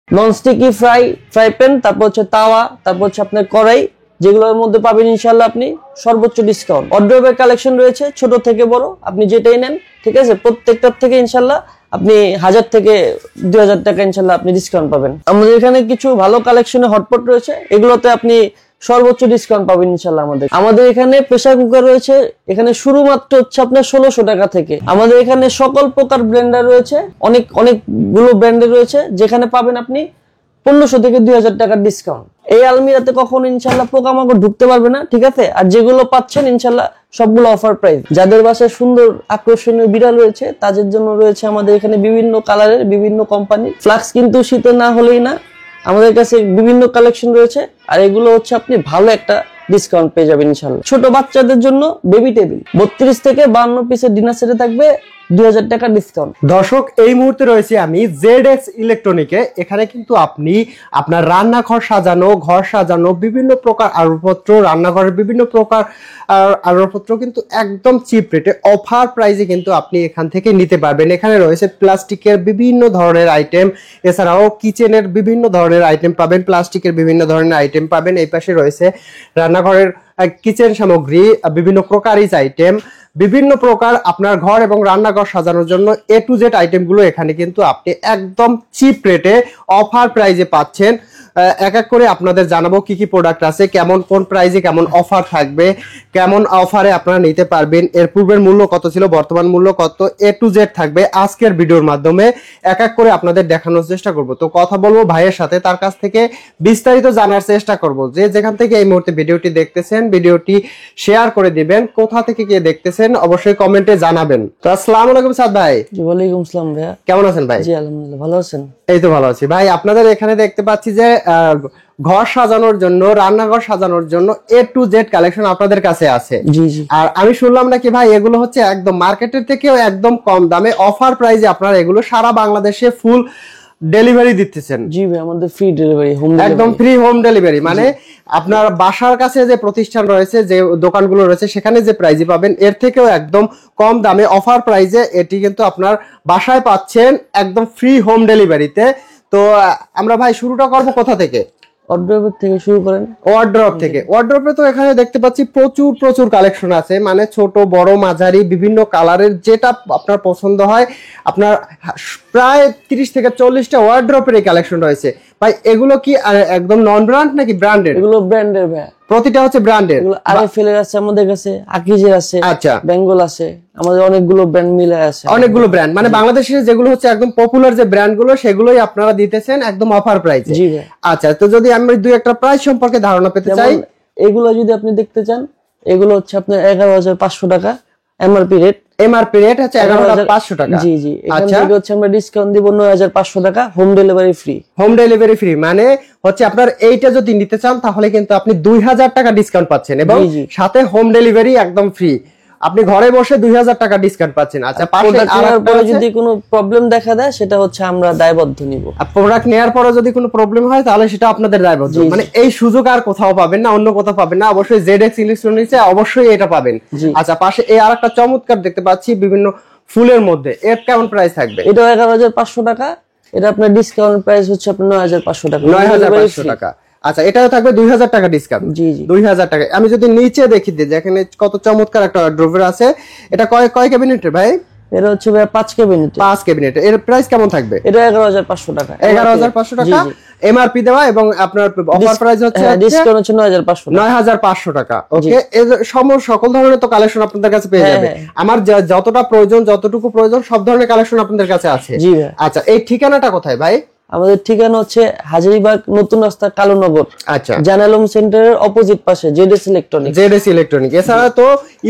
Non-sticky fry pan, তারপর হচ্ছে তাওয়া, তারপর হচ্ছে আপনার কড়াই, যেগুলোর মধ্যে পাবেন ইনশাল্লাহ আপনি সর্বোচ্চ ডিসকাউন্ট। ওয়ারড্রোবের কালেকশন রয়েছে ছোট থেকে বড়, আপনি যেটাই নেন, ঠিক আছে, প্রত্যেকটার থেকে ইনশাল্লাহ আপনি 1000 থেকে 2000 টাকা ইনশাল্লাহ আপনি ডিসকাউন্ট পাবেন। আমাদের এখানে কিছু ভালো কালেকশনে হটপট রয়েছে, এগুলোতে আপনি সর্বোচ্চ ডিসকাউন্ট পাবেন ইনশাল্লাহ। আমাদের এখানে প্রেসার কুকার রয়েছে, এখানে শুরু মাত্র হচ্ছে আপনার 1600 টাকা থেকে। আমাদের এখানে সকল প্রকার ব্লেন্ডার রয়েছে, অনেকগুলো ব্র্যান্ডের রয়েছে, যেখানে পাবেন আপনি 1500 থেকে 2000 টাকার ডিসকাউন্ট। এই আলমিরাতে কখনো ইনশাল্লাহ পোকামাকড় ঢুকতে পারবে না, ঠিক আছে। আর যেগুলো পাচ্ছেন ইনশাল্লাহ সবগুলো অফার প্রাইস। যাদের বাসায় সুন্দর আকর্ষণীয় বিড়াল রয়েছে তাদের জন্য রয়েছে আমাদের এখানে বিভিন্ন কালারের বিভিন্ন কোম্পানি ফ্লাক্স, কিন্তু শীতে না হলেই না, আমাদের কাছে বিভিন্ন কালেকশন রয়েছে। আর এগুলো হচ্ছে আপনি ভালো একটা ডিসকাউন্ট পেয়ে যাবেন ইনশাল্লাহ। ছোট বাচ্চাদের জন্য বেবি টেবিল 32 থেকে 52 পিসের ডিনার সেটে থাকবে 2000 টাকা ডিসকাউন্ট। দর্শক, এই মুহূর্তে রয়েছে আমি ZX ইলেকট্রনিকে। এখানে কিন্তু আপনি আপনার রান্নাঘর সাজানো, ঘর সাজানো, বিভিন্ন প্রকার আসবাবপত্র, রান্নাঘরের বিভিন্ন প্রকার আসবাবপত্র কিন্তু একদম চিপ রেটে অফার প্রাইসে কিন্তু আপনি এখান থেকে নিতে পারবেন। এখানে রয়েছে প্লাস্টিকের বিভিন্ন ধরনের আইটেম, এছাড়াও কিচেনের বিভিন্ন ধরনের আইটেম পাবেন, প্লাস্টিকের বিভিন্ন ধরনের আইটেম পাবেন। এই পাশে রয়েছে রান্নাঘরের কিচেন সামগ্রী, বিভিন্ন ক্রোকারিজ আইটেম, বিভিন্ন প্রকার আপনার ঘর এবং রান্নাঘর সাজানোর জন্য A to Z আইটেমগুলো এখানে কিন্তু আপনি একদম চিপ রেটে অফার প্রাইজে পাচ্ছেন। এক এক করে আপনাদের জানাবো কি কি প্রোডাক্ট আছে, কেমন কোন প্রাইজে কেমন অফার থাকবে, কেমন অফারে আপনারা নিতে পারবেন, এর পূর্বের মূল্য কত ছিল, বর্তমান মূল্য কত, A to Z থাকবে আজকের ভিডিওর মাধ্যমে। এক এক করে আপনাদের দেখানোর চেষ্টা করব। তো কথা বলবো ভাইয়ের সাথে, তার কাছ থেকে বিস্তারিত জানার চেষ্টা করব। যে যেখান থেকে এই মুহূর্তে ভিডিওটি দেখতেছেন, ভিডিওটি শেয়ার করে দিবেন। কোথা থেকে কে দেখতেছেন অবশ্যই কমেন্টে জানাবেন। তো আসসালামু আলাইকুম সাদ ভাই। ওয়ালাইকুম আসসালাম ভাইয়া, কেমন আছেন ভাই? জি আলহামদুলিল্লাহ, ভালো আছেন? এই তো ভালো আছি ভাই। আপনাদের এখানে দেখতে পাচ্ছি যে ঘর সাজানোর জন্য, রান্নাঘর সাজানোর জন্য A to Z কালেকশন আপনাদের কাছে আছে। জি জি। আর আমি শুনলাম নাকি ভাই এগুলো হচ্ছে একদম মার্কেটের থেকেও একদম কম দামে অফার প্রাইসে আপনারা এগুলো সারা বাংলাদেশে ফুল ডেলিভারি দিতেছেন। জি ভাই, আমাদের ফ্রি ডেলিভারি, একদম ফ্রি হোম ডেলিভারি। মানে আপনার বাসার কাছে যে প্রতিষ্ঠান রয়েছে, যে দোকানগুলো রয়েছে, সেখানে যে প্রাইজে পাবেন এর থেকেও একদম কম দামে অফার প্রাইজে এটি কিন্তু আপনার বাসায় পাচ্ছেন একদম ফ্রি হোম ডেলিভারিতে। তো আমরা ভাই শুরুটা করব কোথা থেকে? ওয়ারড্রোব থেকে শুরু করেন। ওয়ারড্রোব থেকে। ওয়ারড্রোবে তো এখানে দেখতে পাচ্ছি প্রচুর কালেকশন আছে, মানে ছোট বড় মাঝারি বিভিন্ন কালারের, যেটা আপনার পছন্দ হয়। আপনার প্রায় 30 থেকে 40টা ওয়ারড্রোবের এই কালেকশন রয়েছে ভাই। এগুলো কি একদম নন ব্র্যান্ড নাকি ব্র্যান্ডেড? এগুলো ব্র্যান্ডের ভাই, প্রতিটা হচ্ছে ব্র্যান্ডের। এগুলো আরএফএল এর আছে আমাদের কাছে, আকিজের আছে, আচ্ছা, বেঙ্গল আছে, আমাদের অনেকগুলো ব্র্যান্ড মিলে আছে, অনেকগুলো ব্র্যান্ড। মানে বাংলাদেশের যেগুলো হচ্ছে একদম পপুলার যে ব্র্যান্ড গুলো, সেগুলোই আপনারা দিতেছেন একদম অফার প্রাইসে। জি ভাই। আচ্ছা, তো যদি আমি দুই একটা প্রাইস সম্পর্কে ধারণা পেতে চাই। এগুলো যদি আপনি দেখতে চান, এগুলো হচ্ছে আপনার 11500 টাকা এমআরপি রেট। এমআরপি রেট হচ্ছে 11500 টাকা। জি জি। এখান থেকে হচ্ছে আমরা ডিসকাউন্ট দিব 9500 টাকা, home delivery free. Home delivery free মানে হচ্ছে আপনার এইটা যদি নিতে চান তাহলে কিন্তু আপনি 2000 টাকা ডিসকাউন্ট পাচ্ছেন এবং সাথে হোম ডেলিভারি একদম ফ্রি। আপনি ঘরে বসে 2000 টাকা ডিসকাউন্ট পাচ্ছেন। আচ্ছা, পাশে নেওয়ার পরে যদি কোনো প্রবলেম দেখা দেয় সেটা হচ্ছে আমরা দায়বদ্ধ নিব। প্রোডাক্ট নেওয়ার পরে যদি কোনো প্রবলেম হয় তাহলে সেটা আপনাদের দায়বদ্ধ। মানে এই সুযোগ আর কোথাও পাবেন না, অন্য কোথাও পাবেন না, অবশ্যই ZX ইলেকট্রনিক্সে অবশ্যই এটা পাবেন। আচ্ছা, পাশে এই আরেকটা চমৎকার দেখতে পাচ্ছি বিভিন্ন ফুলের মধ্যে, এর কেমন প্রাইস থাকবে? এটা 11500 টাকা। এটা আপনার ডিসকাউন্ট প্রাইস হচ্ছে আপনার 9500 টাকা। 9500 টাকা। আচ্ছা, এটাও থাকবে 2000 টাকা ডিসকাউন্ট। জি জি, 2000 টাকা। আমি যদি নিচে দেখি দিই, যেখানে কত চমৎকার একটা ড্রয়ার আছে। এটা কয় ক্যাবিনেটের ভাই? এটা হচ্ছে ভাই 5 ক্যাবিনেট। 5 ক্যাবিনেট। এর প্রাইস কেমন থাকবে? এটা 11500 টাকা। 11500 টাকা এমআরপি দেওয়া এবং আপনার অফার প্রাইস হচ্ছে ডিসকাউন্ট হচ্ছে 9500 টাকা। ওকে, এই সকল ধরনের তো কালেকশন আপনাদের কাছে পেয়ে যাবে। আমার যতটা প্রয়োজন, যতটুকু প্রয়োজন সব ধরনের কালেকশন আপনাদের কাছে আছে। জি ভাই। আচ্ছা, এই ঠিকানাটা কোথায় ভাই? আমাদের ঠিকানা হচ্ছে হাজারীবাগ নতুন রাস্তা, কালুনগর। আচ্ছা, জানালম সেন্টারের অপোজিট পাশে ZS ইলেকট্রনিক। এছাড়া তো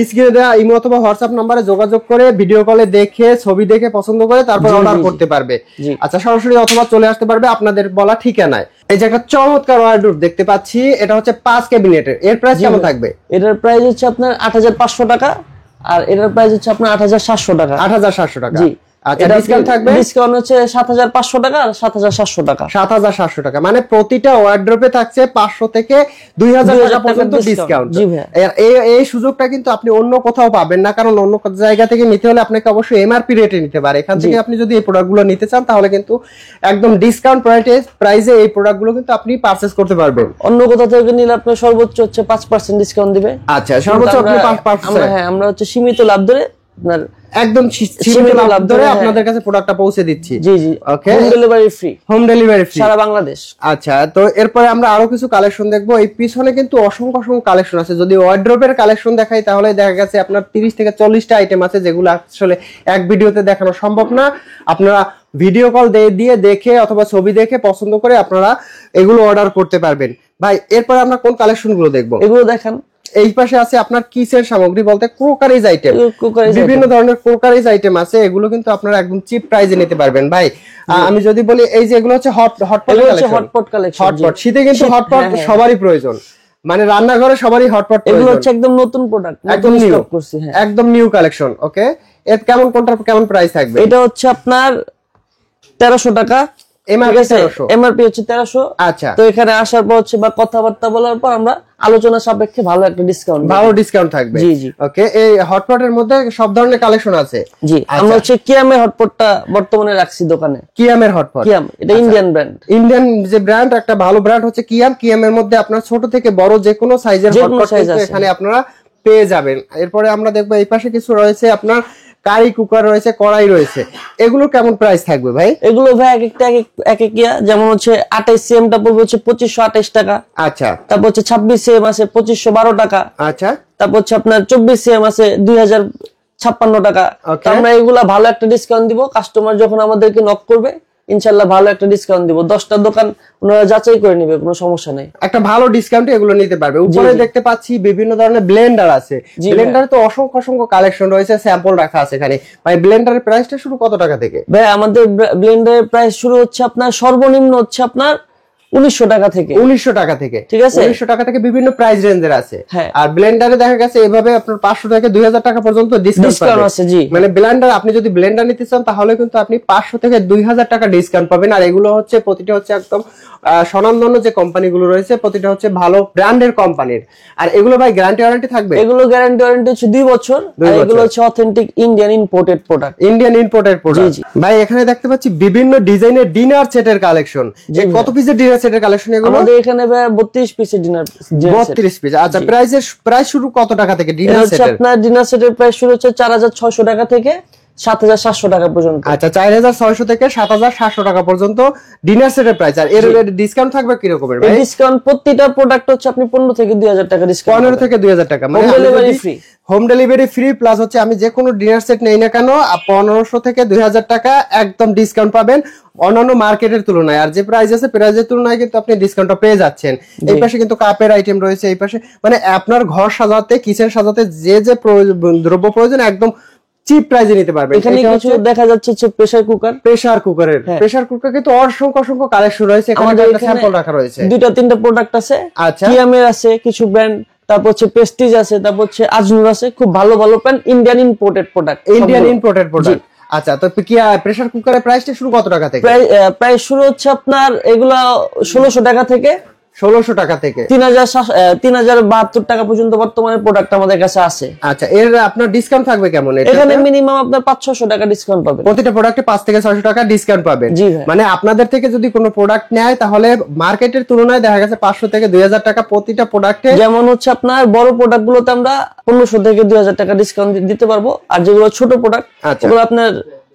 স্ক্রিনে দেওয়া ইমো অথবা হোয়াটসঅ্যাপ নম্বরে যোগাযোগ করে ভিডিও কলে দেখে, ছবি দেখে পছন্দ করে তারপর অর্ডার করতে পারবে। আচ্ছা, সরাসরি অথবা চলে আসতে পারবে আপনাদের বলা ঠিকানায়। এই যে একটা চমৎকার ওয়ারড্রোব দেখতে পাচ্ছি, এটা হচ্ছে 5 ক্যাবিনেটের। এর প্রাইস কেমন থাকবে? এটার প্রাইস হচ্ছে আপনার 8500 টাকা, আর এটার প্রাইস হচ্ছে আপনার 8700 টাকা। 8700 টাকা। জি। আচ্ছা ডিসকাউন্ট থাকবে, ডিসকাউন্ট হচ্ছে 7500 টাকা আর 7700 টাকা। 7700 টাকা, মানে প্রতিটা ওয়ার্ড্রপে থাকছে 500 থেকে 2000 টাকা পর্যন্ত ডিসকাউন্ট। জি ভাই, এই সুযোগটা কিন্তু আপনি অন্য কোথাও পাবেন না, কারণ অন্য জায়গা থেকে নিতে হলে আপনাকে অবশ্যই এমআরপি রেটে নিতে পারে। এখান থেকে আপনি যদি এই প্রোডাক্টগুলো নিতে চান তাহলে কিন্তু একদম ডিসকাউন্ট প্রাইসে এই প্রোডাক্টগুলো কিন্তু আপনি পারচেজ করতে পারবেন। অন্য কোথাও থেকে নিলে আপনার সর্বোচ্চ হচ্ছে 5% ডিসকাউন্ট দিবে। আচ্ছা সর্বোচ্চ আপনি 5%? হ্যাঁ, আমরা হচ্ছে সীমিত লাভ ধরে আপনার একদম সীমিত লাভ ধরে আপনাদের কাছে প্রোডাক্টটা পৌঁছে দিচ্ছি। জি জি, okay, home delivery free. Home delivery free সারা বাংলাদেশ। আচ্ছা, তো এরপরে আমরা আরো কিছু কালেকশন দেখবো। এই পিছনে কিন্তু অসংখ্য কালেকশন আছে। যদি ওয়ার্ড্রোবের কালেকশন দেখাই তাহলে দেখা গেছে আপনার 30 থেকে 40টা আইটেম আছে, যেগুলো আসলে এক ভিডিওতে দেখানো সম্ভব না। আপনারা ভিডিও কল দিয়ে দেখে অথবা ছবি দেখে পছন্দ করে আপনারা এগুলো অর্ডার করতে পারবেন। ভাই এরপরে আমরা কোন কালেকশন গুলো দেখবো? এগুলো দেখান। এই পাশে আছে আপনার কিচেন সামগ্রী বলতে ক্রোকারিজ আইটেম, বিভিন্ন ধরনের ক্রোকারিজ আইটেম আছে। এগুলো কিন্তু আপনারা একদম চিপ প্রাইসে নিতে পারবেন। ভাই আমি যদি বলি এই যে এগুলো হচ্ছে হটপট কালেকশন। হটপট শীতে কিন্তু হটপট সবারই প্রয়োজন, মানে রান্নাঘরে সবারই হটপট প্রয়োজন। এগুলো হচ্ছে একদম নতুন প্রোডাক্ট, একদম নিউ, একদম নিউ কালেকশন। ওকে, এর কেমন প্রাইস থাকবে? এটা হচ্ছে আপনার 1300 টাকা, এমআরপি 1300, এমআরপি হচ্ছে 1300। আচ্ছা, তো এখানে আসার পর হচ্ছে বা কথাবার্তা বলার পর আমরা আলোচনা সাপেক্ষে ভালো একটা ডিসকাউন্ট থাকবে। জি জি, ওকে। এই হটপটের মধ্যে সব ধরনের কালেকশন আছে। জি, আমরা হচ্ছে কিয়ামের হটপটটা বর্তমানে রাখছি দোকানে। কিয়ামের হটপট, কিয়াম এটা ইন্ডিয়ান ব্র্যান্ড। ইন্ডিয়ান যে ব্র্যান্ড, একটা ভালো ব্র্যান্ড হচ্ছে কিয়াম। কিয়ামের মধ্যে আপনার ছোট থেকে বড় যে কোনো সাইজের হটপট এখানে আপনারা পেয়ে যাবেন। এরপরে আমরা দেখবো এই পাশে কিছু রয়েছে আপনার কারি কুকার রয়েছে, কড়াই রয়েছে। এগুলো কেমন প্রাইস থাকবে ভাই? এগুলো ভাই এক একটা যেমন হচ্ছে 28 সিএম টা পড়বে হচ্ছে 2528 টাকা। আচ্ছা, তারপর হচ্ছে 26 সিএম আছে 2512 টাকা। আচ্ছা, তারপর হচ্ছে আপনার 24 সিএম আছে 2056 টাকা। আমরা এগুলা ভালো একটা ডিসকাউন্ট দিব। কাস্টমার যখন আমাদেরকে নক করবে ইনশাআল্লাহ ভালো একটা ডিসকাউন্ট দিব। 10টা দোকান ওনারা যাচাই করে নেবে, কোনো সমস্যা নাই। একটা ভালো ডিসকাউন্টে এগুলো নিতে পারবে। উপরে দেখতে পাচ্ছি বিভিন্ন ধরনের ব্লেন্ডার আছে। ব্লেন্ডারে তো অসংখ্য কালেকশন রয়েছে, স্যাম্পল রাখা আছে এখানে। ভাই ব্লেন্ডারের প্রাইসটা শুরু কত টাকা থেকে? ভাই আমাদের ব্লেন্ডারের প্রাইস শুরু হচ্ছে আপনার সর্বনিম্ন হচ্ছে আপনার 1900 টাকা থেকে। 1900 টাকা থেকে, ঠিক আছে? 1900 টাকা থেকে বিভিন্ন প্রাইস রেঞ্জের আছে। আর ব্লেন্ডারে দেখা গেছে এভাবে আপনার 500 থেকে 2000 টাকা পর্যন্ত ডিসকাউন্ট আছে। জি, মানে ব্লেন্ডার আপনি যদি ব্লেন্ডার নিতে চান তাহলে কিন্তু আপনি 500 থেকে 2000 টাকা ডিসকাউন্ট পাবেন। আর এগুলো হচ্ছে প্রতিটা হচ্ছে একদম স্বনামধন্য যে কোম্পানিগুলো রয়েছে, প্রতিটা হচ্ছে ভালো ব্র্যান্ডের কোম্পানির। আর এগুলো ভাই গ্যারান্টি ওয়ারেন্টি থাকবে? এগুলো গ্যারান্টি ওয়ারেন্টি হচ্ছে 2 বছর। আর এগুলো হচ্ছে authentic Indian imported product. Indian imported product. ভাই এখানে দেখতে পাচ্ছি বিভিন্ন ডিজাইনের ডিনার সেটের কালেকশন। কত পিসের ডিনার সেটের কালেকশন এগুলো? আমাদের এখানে ভাই 32 পিসের ডিনার 32 পিস। আচ্ছা, প্রাইস শুরু কত টাকা থেকে ডিনার সেটের? আপনার ডিনার সেটের প্রাইস শুরু হচ্ছে 4600 টাকা থেকে 7700 টাকা পর্যন্ত। আচ্ছা, 4600 থেকে 7700 টাকা পর্যন্ত ডিনার সেটের প্রাইস। আর এর ডিসকাউন্ট থাকবে কি রকমের ভাই? ডিসকাউন্ট প্রতিটা প্রোডাক্ট হচ্ছে আপনি 15 থেকে 2000 টাকা ডিসকাউন্ট। 15 থেকে 2000 টাকা, মানে delivery free. Home delivery free plus হচ্ছে আমি যে কোনো ডিনার সেট নেই না কেন 1500 থেকে 2000 টাকা একদম ডিসকাউন্ট পাবেন অন্যান্য মার্কেটের তুলনায়। আর যে প্রাইস আছে প্রাইসের তুলনায় কিন্তু আপনি ডিসকাউন্টটা পেয়ে যাচ্ছেন। এই পাশে কিন্তু কাপের আইটেম রয়েছে। এই পাশে মানে আপনার ঘর সাজাতে, কিচেন সাজাতে যে দ্রব্য প্রয়োজন একদম চিপ প্রাইসে নিতে পারবেন। এখানে কিছু দেখা যাচ্ছে যে প্রেসার কুকার কিন্তু অসংখ্য কালেকশন রয়েছে। এখানে একটা স্যাম্পল রাখা রয়েছে, 2-3টা প্রোডাক্ট আছে। আচ্ছা, কিয়ামের আছে কিছু ব্র্যান্ড, তারপর হচ্ছে প্রেস্টিজ আছে, তারপর হচ্ছে আজনুর আছে। খুব ভালো ব্র্যান্ড, ইন্ডিয়ান ইম্পোর্টেড প্রোডাক্ট। আচ্ছা, তো কি প্রেসার কুকারের প্রাইসটা শুরু কত টাকা থেকে? প্রাইস শুরু হচ্ছে আপনার এগুলা 1600 টাকা থেকে 1600 টাকা থেকে 3072 টাকা পর্যন্ত বর্তমানে প্রোডাক্ট আমাদের কাছে আছে। আচ্ছা, এর আপনার ডিসকাউন্ট থাকবে কেমন? এখানে মিনিমাম আপনার 500-600 টাকা ডিসকাউন্ট পাবেন। প্রতিটা প্রোডাক্টে 5 থেকে 600 টাকা ডিসকাউন্ট পাবেন। মানে আপনাদের থেকে যদি কোনো প্রোডাক্ট নেয় তাহলে মার্কেটের তুলনায় দেখা গেছে 500 থেকে 2000 টাকা প্রতিটা প্রোডাক্টে। যেমন হচ্ছে আপনার বড় প্রোডাক্ট গুলোতে আমরা 1500 থেকে 2000 টাকা ডিসকাউন্ট দিতে পারবো। আর যেগুলো ছোট প্রোডাক্ট ওগুলো আপনার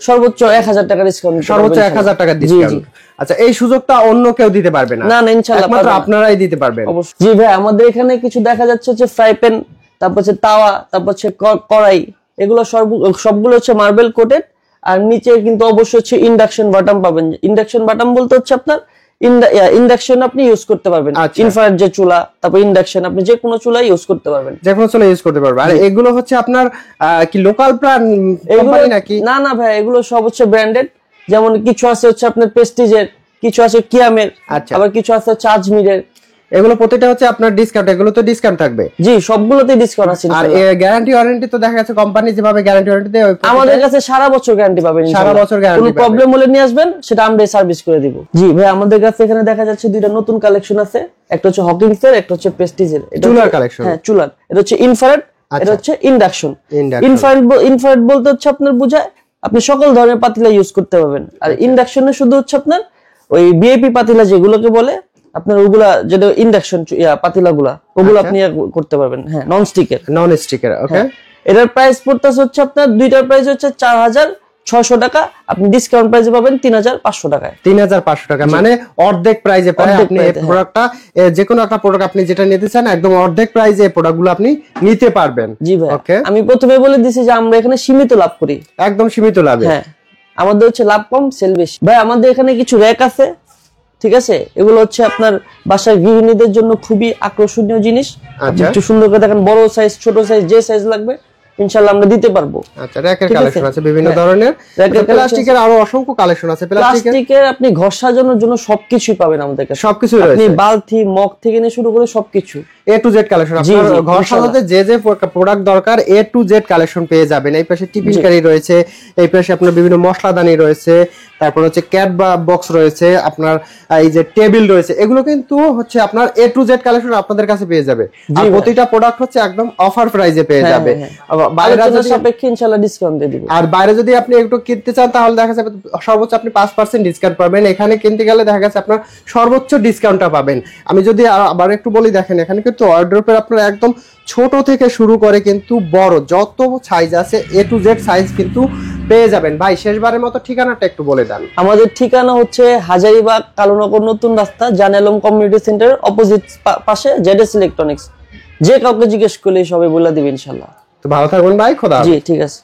সর্বোচ্চ 1000 টাকা ডিসকাউন্ট, সর্বোচ্চ 1000 টাকা ডিসকাউন্ট। আচ্ছা, এই সুযোগটা অন্য কেউ দিতে পারবে না? না, ইনশাআল্লাহ মাত্র আপনারাই দিতে পারবেন। জি ভাই, আমাদের এখানে কিছু দেখা যাচ্ছে যে ফ্রাই প্যান, তারপর হচ্ছে তাওয়া, তারপর হচ্ছে কড়াই, এগুলো সবগুলো হচ্ছে মার্বেল কোটেড। আর নিচে কিন্তু অবশ্যই হচ্ছে ইন্ডাকশন বাটন পাবেন। ইন্ডাকশন বাটন বলতে হচ্ছে আপনার ইন্ডাকশন আপনি ইউজ করতে পারবেন। ইনফ্রারেড যে চুলা, তারপর ইন্ডাকশন আপনি যে কোনো চুলা ইউজ করতে পারবেন, যে কোনো চুলা ইউজ করতে পারবেন। আর এগুলো হচ্ছে আপনার কি লোকাল ব্র্যান্ড কোম্পানি নাকি? না ভাই, এগুলো সব হচ্ছে ব্র্যান্ডেড। যেমন কিছু আছে হচ্ছে আপনার প্রেস্টিজের, কিছু আছে কিয়ামের, আবার কিছু আছে হচ্ছে আজমিরের। এগুলো প্রতিটা হচ্ছে আপনার ডিসকাউন্ট, এগুলো তো ডিসকাউন্ট থাকবে। জি, সবগুলোতে ডিসকাউন্ট আছে। আর গ্যারান্টি ওয়ারেন্টি তো দেখা যাচ্ছে কোম্পানি যেভাবে গ্যারান্টি ওয়ারেন্টি দেয় আমাদের কাছে সারা বছর গ্যারান্টি পাবেন, সারা বছর গ্যারান্টি। কোনো প্রবলেম হলে নিয়ে আসবেন, সেটা আমরা সার্ভিস করে দিব। জি ভাই, আমাদের কাছে এখানে দেখা যাচ্ছে দুইটা নতুন কালেকশন আছে, একটা হচ্ছে হকিংস এর, একটা হচ্ছে প্রেস্টিজের। এটা চুলার কালেকশন। হ্যাঁ, চুলার। এটা হচ্ছে ইনফ্রারেড, এটা হচ্ছে ইন্ডাকশন। ইনফ্রারেড বলতে হচ্ছে আপনার বোঝায় আপনি সকল ধরনের পাতিলা ইউজ করতে পারবেন। আর ইন্ডাকশনে শুধু হচ্ছে আপনার ওই ভিআইপি পাতিলা যেগুলোকে বলে আপনার, ওগুলা যেটা ইন্ডাকশন পাতিলাগুলা, ওগুলো আপনি করতে পারবেন। হ্যাঁ, নন স্টিকের। ওকে, এটার প্রাইস পড়তেছে হচ্ছে আপনার, দুইটার প্রাইস হচ্ছে 4600 টাকা, আপনি ডিসকাউন্ট প্রাইসে পাবেন 3500 টাকায়। 3500 টাকা, মানে অর্ধেক প্রাইসে পায় আপনি এই প্রোডাক্টটা। যে কোনো একটা প্রোডাক্ট আপনি যেটা নিতে চান একদম অর্ধেক প্রাইসে এই প্রোডাক্টগুলো আপনি নিতে পারবেন। জি ভাই, আমি প্রথমে বলে দিছি যে আমরা এখানে সীমিত লাভ করি, একদম সীমিত লাভে। হ্যাঁ, আমাদের হচ্ছে লাভ কম, সেল বেশি। ভাই আমাদের এখানে কিছু র‍্যাক আছে, ঠিক আছে? এগুলো হচ্ছে আপনার বাসার গৃহিণীদের জন্য খুবই আকর্ষণীয় জিনিস। একটু সুন্দর করে দেখেন, বড় সাইজ ছোট সাইজ যে সাইজ লাগবে ইনশাআল্লাহ আমরা দিতে পারবো। আচ্ছা, র‍্যাকের কালেকশন আছে বিভিন্ন ধরনের, প্লাস্টিকের আরো অসংখ্য কালেকশন আছে। প্লাস্টিকের আপনি ঘর সাজানোর জন্য সবকিছুই পাবেন আমাদের কাছে, সবকিছু রয়েছে। আপনি বালতি মগ থেকে নিয়ে শুরু করে সবকিছু A to Z কালেকশন। আপনার ঘর সাজাতে যে যে প্রোডাক্ট দরকার A to Z কালেকশন পেয়ে যাবেন। এই পাশে টিফিন ক্যারি রয়েছে, এই পাশে আপনার বিভিন্ন মশলাদানি রয়েছে, তারপর হচ্ছে ক্যাট বক্স রয়েছে, আপনার এই যে টেবিল রয়েছে, এগুলো কিন্তু হচ্ছে আপনার A to Z কালেকশন আপনাদের কাছে পেয়ে যাবে। আর প্রতিটা প্রোডাক্ট হচ্ছে একদম অফার প্রাইসে পেয়ে যাবে। বাইরে যদি সাপেক্ষে ইনশাআল্লাহ ডিসকাউন্ট দিয়ে দিব। আর বাইরে যদি আপনি একটু কিনতে চান তাহলে দেখা যাবে সর্বোচ্চ আপনি 5% ডিসকাউন্ট পাবেন। এখানে কিনতে গেলে দেখা গেছে আপনার সর্বোচ্চ ডিসকাউন্টটা পাবেন। আমি যদি আবার একটু বলি, দেখেন এখানে কিন্তু ওয়ারড্রপের আপনার একদম ছোট থেকে শুরু করে কিন্তু বড় যত সাইজ আছে A to Z সাইজ কিন্তু পেয়ে যাবেন। ভাই শেষবারের মতো ঠিকানাটা একটু বলে দেন। আমাদের ঠিকানা হচ্ছে হাজারীবাগ কালুনগর নতুন রাস্তা, জানেলম কমিউনিটি সেন্টার অপোজিট পাশে জেডএস ইলেকট্রনিক্স। যে কাউকে জিজ্ঞেস করলে সবাই বলে দিবে ইনশাআল্লাহ। তো ভালো থাকবেন ভাই, খোদা। জি, ঠিক আছে।